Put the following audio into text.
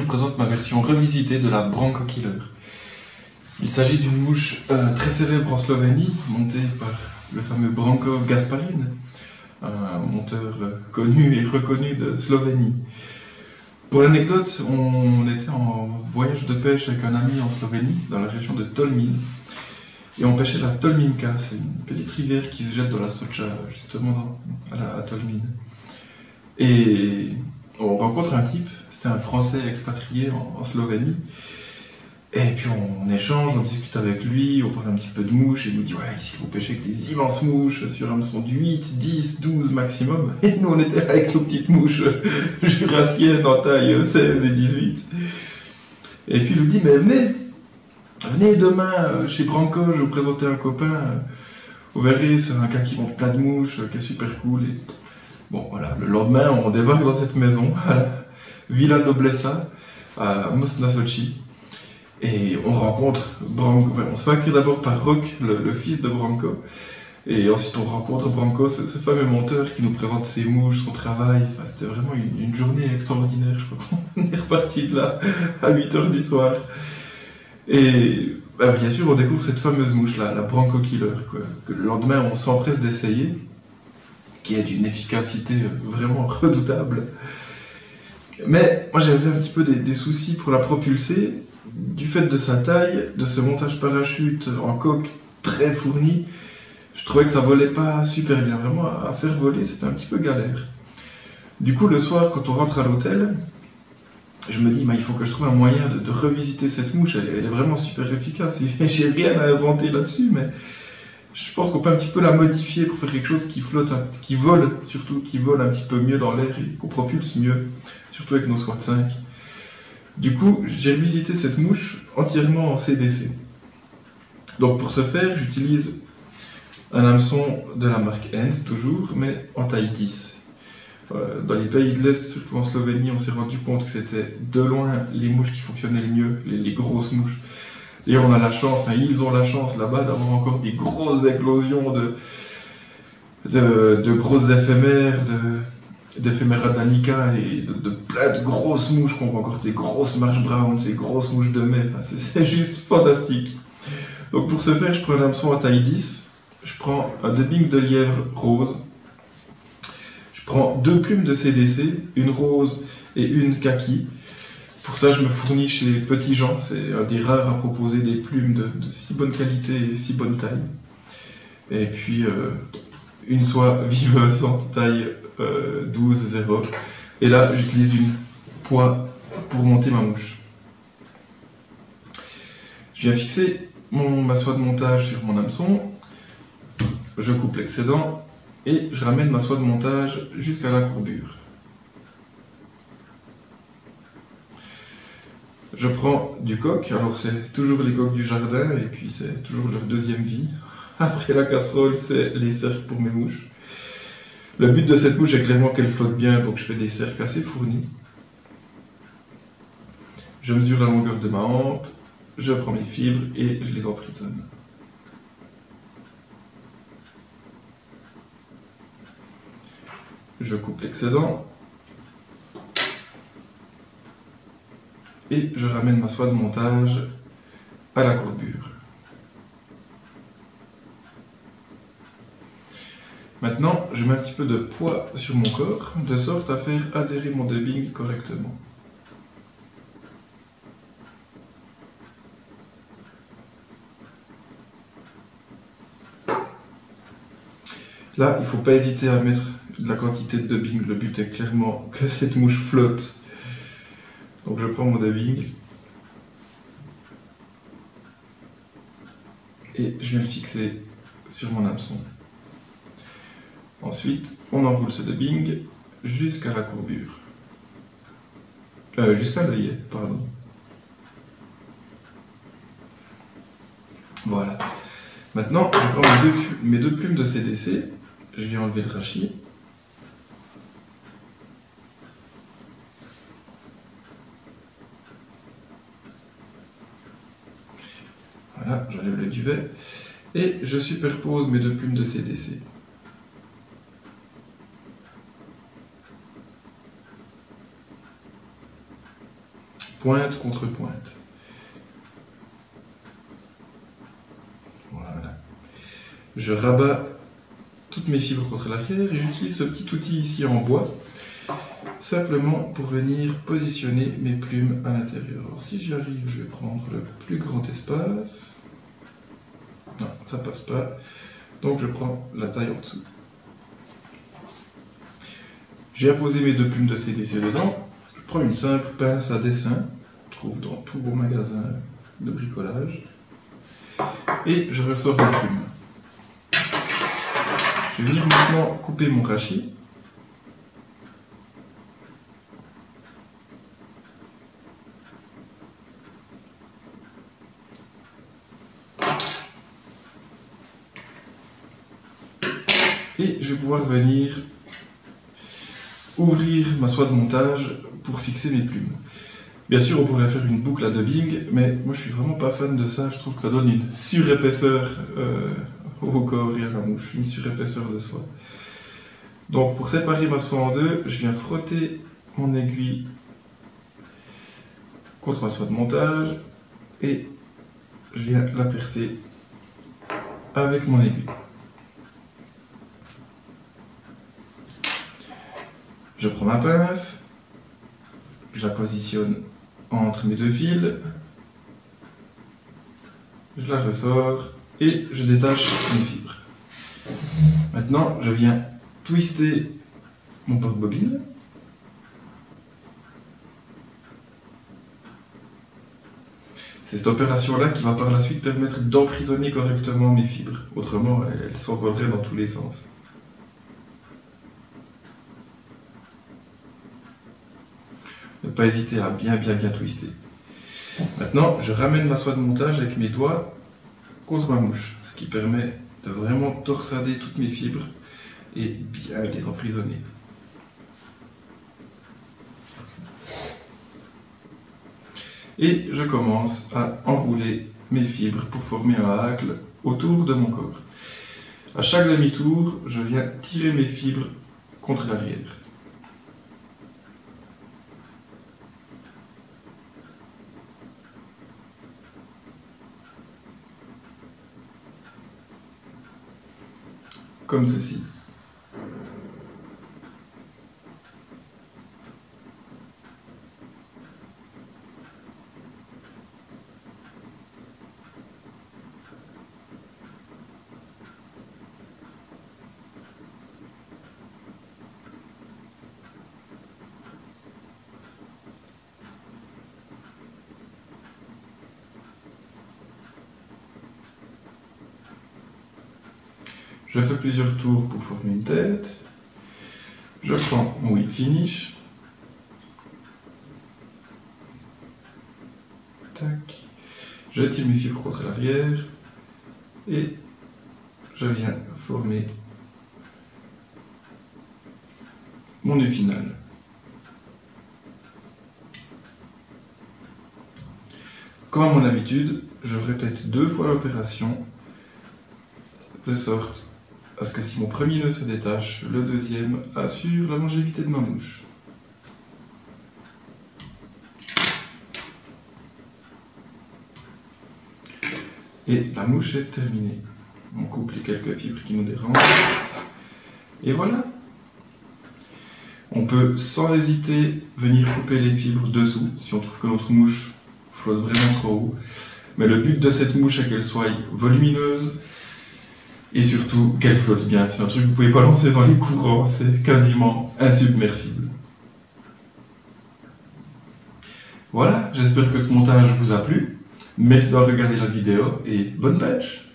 présente ma version revisitée de la Branco Killer. Il s'agit d'une mouche très célèbre en Slovénie, montée par le fameux Branko Gasparin, un monteur connu et reconnu de Slovénie. Pour l'anecdote, on était en voyage de pêche avec un ami en Slovénie, dans la région de Tolmin, et on pêchait la Tolminka, c'est une petite rivière qui se jette dans la Socha, justement à Tolmin. Et on rencontre un type, c'était un Français expatrié en Slovénie, et puis on échange, on discute avec lui, on parle un petit peu de mouches, et il nous dit « Ouais, ici vous pêchez avec des immenses mouches, sur hameçon du 8, 10, 12 maximum. » Et nous on était là avec nos petites mouches jurassiennes en taille 16 et 18. Et puis il nous dit « Mais venez demain chez Branco, je vais vous présenter un copain, vous verrez, c'est un gars qui monte plein de mouches, qui est super cool. » Et bon voilà, le lendemain on débarque dans cette maison, à la Villa Noblessa, à Mostna Sochi. Et on rencontre Branko, on se fait accueillir d'abord par Rock, le fils de Branko, et ensuite on rencontre Branko, ce fameux monteur qui nous présente ses mouches, son travail. Enfin, c'était vraiment une journée extraordinaire. Je crois qu'on est reparti de là à 8h du soir. Et bah, bien sûr, on découvre cette fameuse mouche-là, la Branco Killer, que le lendemain on s'empresse d'essayer, qui est d'une efficacité vraiment redoutable. Mais moi j'avais un petit peu des soucis pour la propulser. Du fait de sa taille, de ce montage parachute en coque très fourni, je trouvais que ça volait pas super bien. Vraiment, à faire voler, c'était un petit peu galère. Du coup, le soir, quand on rentre à l'hôtel, je me dis, il faut que je trouve un moyen de revisiter cette mouche. Elle est vraiment super efficace. J'ai rien à inventer là-dessus, mais je pense qu'on peut un petit peu la modifier pour faire quelque chose qui flotte, qui vole, surtout, qui vole un petit peu mieux dans l'air et qu'on propulse mieux, surtout avec nos SWAT 5. Du coup, j'ai revisité cette mouche entièrement en CDC. Donc pour ce faire, j'utilise un hameçon de la marque Hens, toujours, mais en taille 10. Dans les pays de l'Est, surtout en Slovénie, on s'est rendu compte que c'était de loin les mouches qui fonctionnaient le mieux, les grosses mouches. D'ailleurs, on a la chance, ils ont la chance là-bas d'avoir encore des grosses éclosions de grosses éphémères, d'éphéméra danica et de plein de grosses mouches qu'on voit encore, ces grosses marsh brown, ces grosses mouches de mai, c'est juste fantastique. Donc pour ce faire, je prends un hameçon à taille 10, je prends un dubbing de lièvre rose, je prends 2 plumes de CDC, une rose et une kaki. Pour ça, je me fournis chez Petit Jean, c'est un des rares à proposer des plumes de si bonne qualité et si bonne taille. Et puis une soie viveuse en taille 12-0. Et là, j'utilise une poix pour monter ma mouche. Je viens fixer ma soie de montage sur mon hameçon. Je coupe l'excédent et je ramène ma soie de montage jusqu'à la courbure. Je prends du coq, alors c'est toujours les coqs du jardin et puis c'est toujours leur deuxième vie. Après la casserole, c'est les cercles pour mes mouches. Le but de cette mouche est clairement qu'elle flotte bien, donc je fais des cercles assez fournis. Je mesure la longueur de ma hampe, je prends mes fibres et je les emprisonne. Je coupe l'excédent et je ramène ma soie de montage à la courbure. Maintenant, je mets un petit peu de poids sur mon corps, de sorte à faire adhérer mon dubbing correctement. Là, il ne faut pas hésiter à mettre de la quantité de dubbing, le but est clairement que cette mouche flotte. Donc je prends mon dubbing et je viens le fixer sur mon hameçon. Ensuite, on enroule ce dubbing jusqu'à la courbure. Jusqu'à l'œillet, pardon. Voilà. Maintenant, je prends mes deux plumes de CDC, je viens enlever le rachis. Voilà, j'enlève le duvet. Et je superpose mes 2 plumes de CDC. pointe contre pointe. Voilà. Je rabats toutes mes fibres contre l'arrière et j'utilise ce petit outil ici en bois, simplement pour venir positionner mes plumes à l'intérieur. Alors si j'y arrive, je vais prendre le plus grand espace. Non, ça passe pas. Donc je prends la taille en dessous. J'ai apposé mes 2 plumes de CDC dedans. Je prends une simple pince à dessin, qu'on trouve dans tout bon magasin de bricolage, et je ressors mes plumes. Je vais venir maintenant couper mon rachis. Et je vais pouvoir venir ouvrir ma soie de montage pour fixer mes plumes. Bien sûr, on pourrait faire une boucle à dubbing, mais moi je suis vraiment pas fan de ça. Je trouve que ça donne une surépaisseur au corps et à la mouche, une surépaisseur de soie. Donc pour séparer ma soie en deux, je viens frotter mon aiguille contre ma soie de montage et je viens la percer avec mon aiguille. Je prends ma pince, je la positionne entre mes 2 fils, je la ressors et je détache mes fibres. Maintenant, je viens twister mon porte-bobine. C'est cette opération-là qui va par la suite permettre d'emprisonner correctement mes fibres. Autrement, elles s'envoleraient dans tous les sens. Ne pas hésiter à bien twister. Maintenant, je ramène ma soie de montage avec mes doigts contre ma mouche, ce qui permet de vraiment torsader toutes mes fibres et bien les emprisonner. Et je commence à enrouler mes fibres pour former un hacle autour de mon corps. À chaque demi-tour, je viens tirer mes fibres contre l'arrière. Comme ceci. Je fais plusieurs tours pour former une tête. Je prends mon whip finish. Tac. Je tire mes fibres contre l'arrière. Et je viens former mon nœud final. Comme à mon habitude, je répète 2 fois l'opération, de sorte à ce que si mon premier nœud se détache, le deuxième assure la longévité de ma mouche. Et la mouche est terminée. On coupe les quelques fibres qui nous dérangent. Et voilà. On peut sans hésiter venir couper les fibres dessous, si on trouve que notre mouche flotte vraiment trop haut. Mais le but de cette mouche est qu'elle soit volumineuse, et surtout qu'elle flotte bien. C'est un truc que vous ne pouvez pas lancer dans les courants, c'est quasiment insubmersible. Voilà, j'espère que ce montage vous a plu. Merci d'avoir regardé la vidéo et bonne pêche!